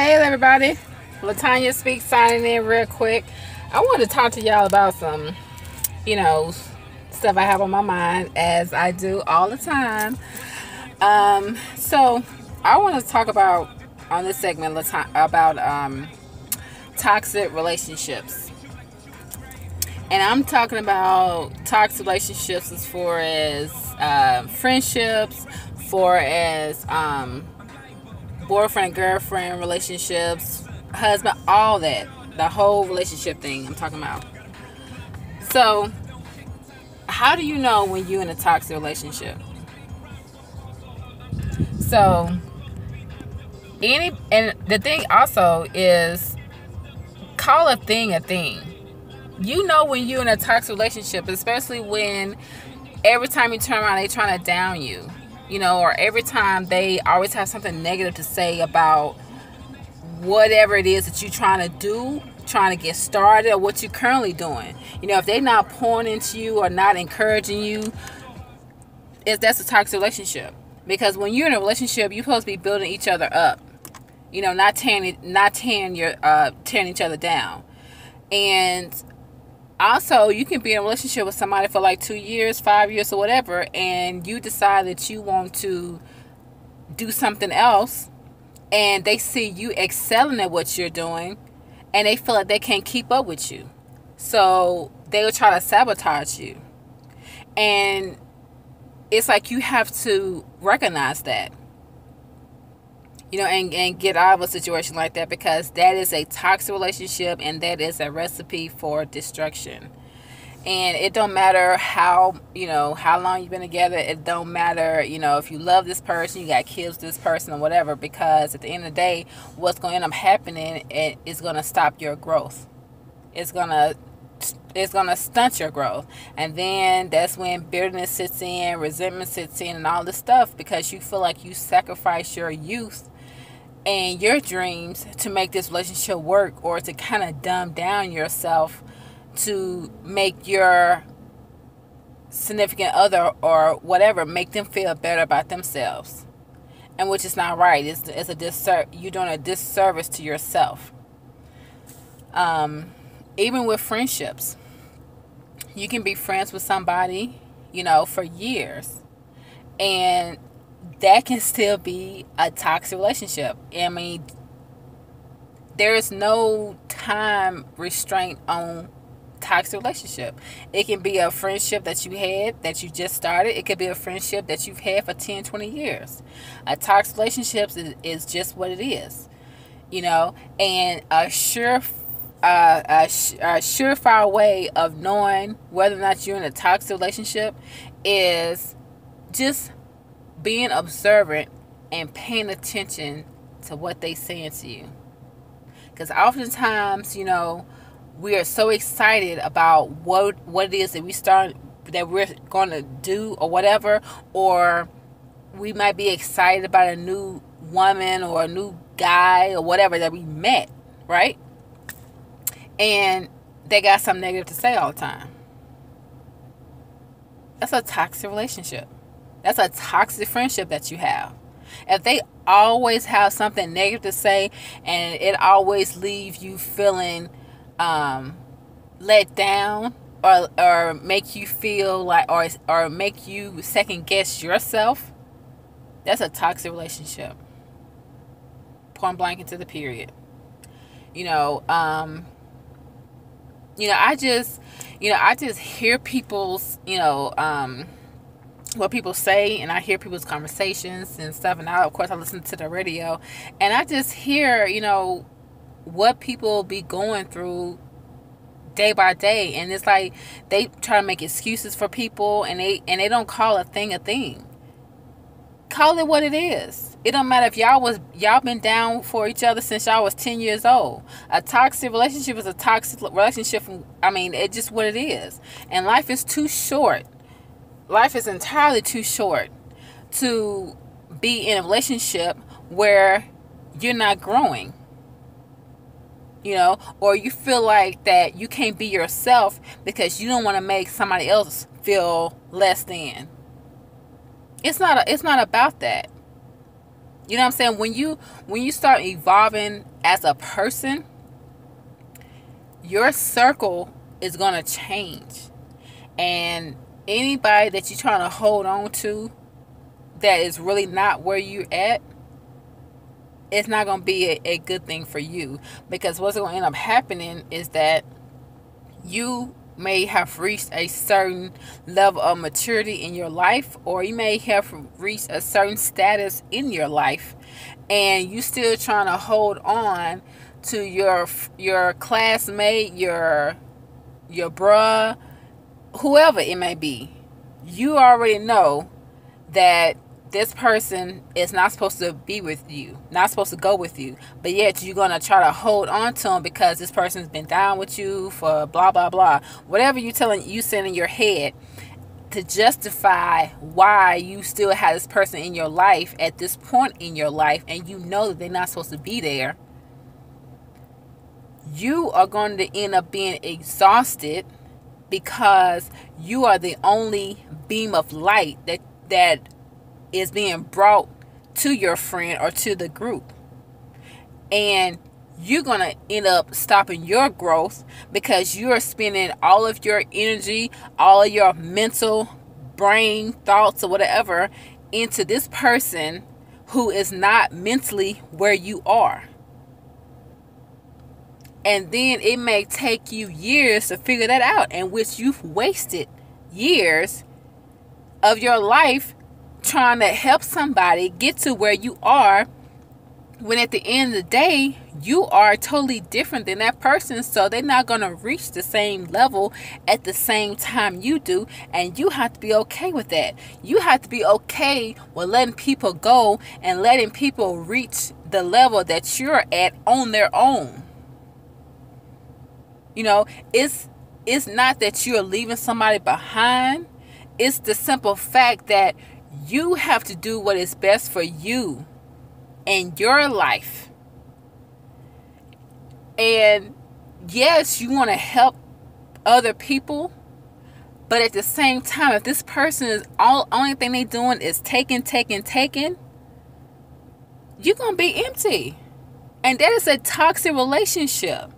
Hey everybody, Latanya Speaks signing in real quick. I want to talk to y'all about some, you know, stuff I have on my mind as I do all the time. So I want to talk about on this segment about toxic relationships, and I'm talking about toxic relationships as far as friendships, for as boyfriend, girlfriend relationships, husband, all that. The whole relationship thing I'm talking about. So, how do you know when you're in a toxic relationship? So, and the thing also is call a thing a thing. You know when you're in a toxic relationship, especially when every time you turn around, they trying to down you. Or every time they always have something negative to say about whatever it is that you're trying to do, trying to get started, or what you're currently doing. If they're not pouring into you or not encouraging you, that's a toxic relationship. Because when you're in a relationship, you're supposed to be building each other up. Not tearing each other down. And also, you can be in a relationship with somebody for like 2 years, 5 years, or whatever, and you decide that you want to do something else, and they see you excelling at what you're doing, and they feel like they can't keep up with you. So they will try to sabotage you. And it's like you have to recognize that. And get out of a situation like that, because that is a toxic relationship, and that is a recipe for destruction. And it don't matter how long you've been together. It don't matter, if you love this person, you got kids with this person or whatever, because at the end of the day, what's going to end up happening is going to stop your growth. It's going to stunt your growth. And then that's when bitterness sits in, resentment sits in, and all this stuff, because you feel like you sacrifice your youth and your dreams to make this relationship work, or to kind of dumb down yourself to make your significant other or whatever, make them feel better about themselves. And which is not right. It's a you're doing a disservice to yourself. Even with friendships, you can be friends with somebody, for years, and that can still be a toxic relationship. I mean, there is no time restraint on toxic relationship. It can be a friendship that you had that you just started. It could be a friendship that you've had for 10, 20 years. A toxic relationship is just what it is. And a surefire way of knowing whether or not you're in a toxic relationship is just being observant and paying attention to what they saying to you. Because oftentimes, we are so excited about what it is that we're going to do or whatever, or we might be excited about a new woman or a new guy or whatever that we met, right? And they got something negative to say all the time. That's a toxic relationship. That's a toxic friendship that you have. If they always have something negative to say, and it always leaves you feeling let down, or make you feel like, or make you second guess yourself, that's a toxic relationship. Point blank into the period. I just hear people's, what people say, and I hear people's conversations and stuff, and of course I listen to the radio, and I just hear, what people be going through day by day, and it's like they try to make excuses for people, and they don't call a thing a thing. Call it what it is. It don't matter if y'all been down for each other since y'all was 10 years old. A toxic relationship is a toxic relationship. It's just what it is. And life is too short. Life is entirely too short to be in a relationship where you're not growing. Or you feel like that you can't be yourself because you don't want to make somebody else feel less than. It's not about that. You know what I'm saying? When you start evolving as a person, your circle is going to change. And anybody that you're trying to hold on to that is really not where you're at, it's not going to be a good thing for you. Because what's going to end up happening is that you may have reached a certain level of maturity in your life, or you may have reached a certain status in your life, and you still trying to hold on to your classmate, your bruh, whoever it may be. You already know that this person is not supposed to be with you, not supposed to go with you, but yet you're going to try to hold on to them because this person's been down with you for blah blah blah, whatever you saying in your head to justify why you still have this person in your life at this point in your life, and you know that they're not supposed to be there. You are going to end up being exhausted because you are the only beam of light that is being brought to your friend or to the group. And you're going to end up stopping your growth because you're spending all of your energy, all of your mental brain thoughts or whatever into this person who is not mentally where you are. And then it may take you years to figure that out, in which you've wasted years of your life trying to help somebody get to where you are, when at the end of the day, you are totally different than that person. So they're not going to reach the same level at the same time you do. And you have to be okay with that. You have to be okay with letting people go and letting people reach the level that you're at on their own. You know, it's not that you're leaving somebody behind. It's the simple fact that you have to do what is best for you and your life. And yes, you want to help other people, but at the same time, if this person is only thing they doing is taking, you're going to be empty. And that is a toxic relationship.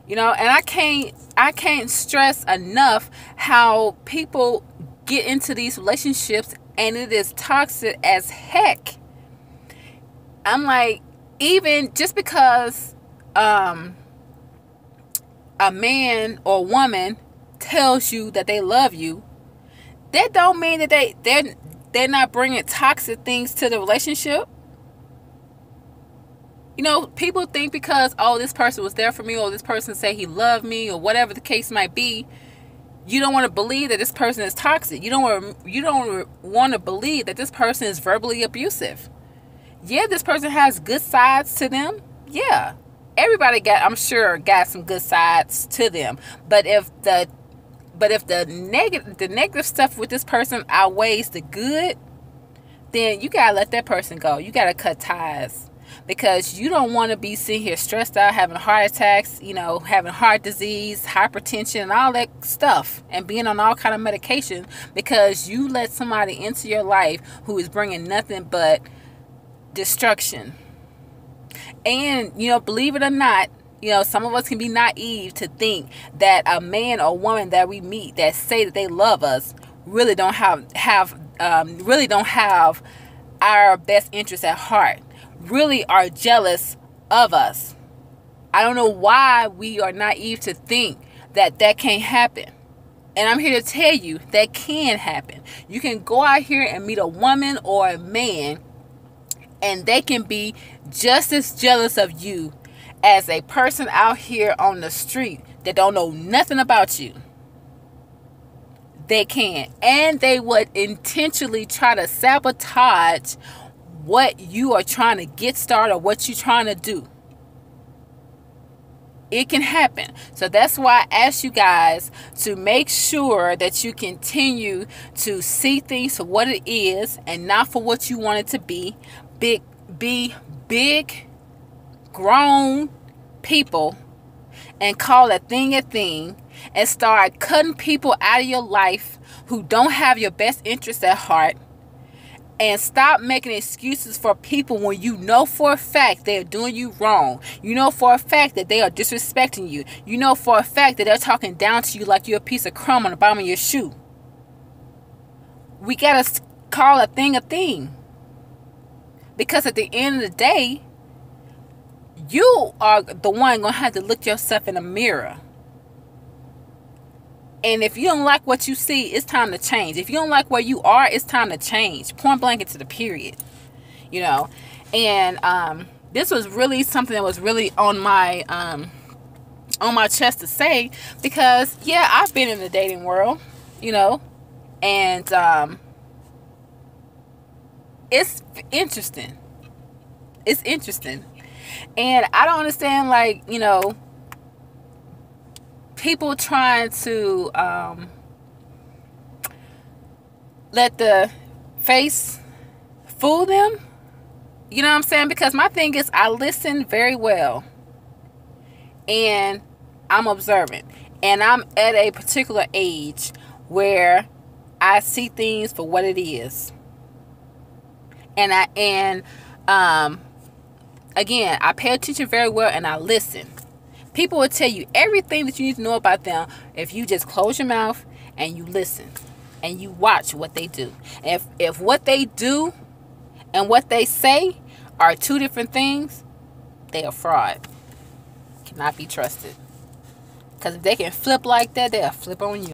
You know, and I can't stress enough how people get into these relationships and it is toxic as heck. I'm like, even just because a man or woman tells you that they love you, that don't mean that they're not bringing toxic things to the relationship. You know, people think because, oh, this person was there for me, or this person said he loved me, or whatever the case might be, you don't want to believe that this person is toxic. You don't want to believe that this person is verbally abusive. Yeah, this person has good sides to them. Yeah, everybody I'm sure got some good sides to them. But if the negative stuff with this person outweighs the good, then you gotta let that person go. You gotta cut ties. Because you don't want to be sitting here stressed out, having heart attacks, you know, having heart disease, hypertension, and all that stuff, and being on all kind of medication because you let somebody into your life who is bringing nothing but destruction. And, you know, believe it or not, you know, some of us can be naive to think that a man or woman that we meet that say that they love us really don't have our best interests at heart. Really are jealous of us. I don't know why we are naive to think that can't happen. And I'm here to tell you that can happen. You can go out here and meet a woman or a man, and they can be just as jealous of you as a person out here on the street that don't know nothing about you. They can. And they would intentionally try to sabotage what you are trying to get started, or what you're trying to do. It can happen. So that's why I ask you guys to make sure that you continue to see things for what it is and not for what you want it to be. Be big, grown people and call a thing, and start cutting people out of your life who don't have your best interests at heart. And stop making excuses for people when you know for a fact they're doing you wrong. You know for a fact that they are disrespecting you. You know for a fact that they're talking down to you like you're a piece of crumb on the bottom of your shoe. We got to call a thing a thing. Because at the end of the day, you are the one going to have to look yourself in the mirror. And if you don't like what you see, it's time to change. If you don't like where you are, it's time to change. Point blank into the period. You know. And this was really something that was really on my chest to say. Because, yeah, I've been in the dating world. You know. And it's interesting. It's interesting. And I don't understand, like, you know, people trying to let the face fool them. You know what I'm saying? Because my thing is, I listen very well. And I'm observant. And I'm at a particular age where I see things for what it is. And again, I pay attention very well and I listen. People will tell you everything that you need to know about them if you just close your mouth and you listen and you watch what they do. If what they do and what they say are two different things, they are fraud. Cannot be trusted. Because if they can flip like that, they'll flip on you.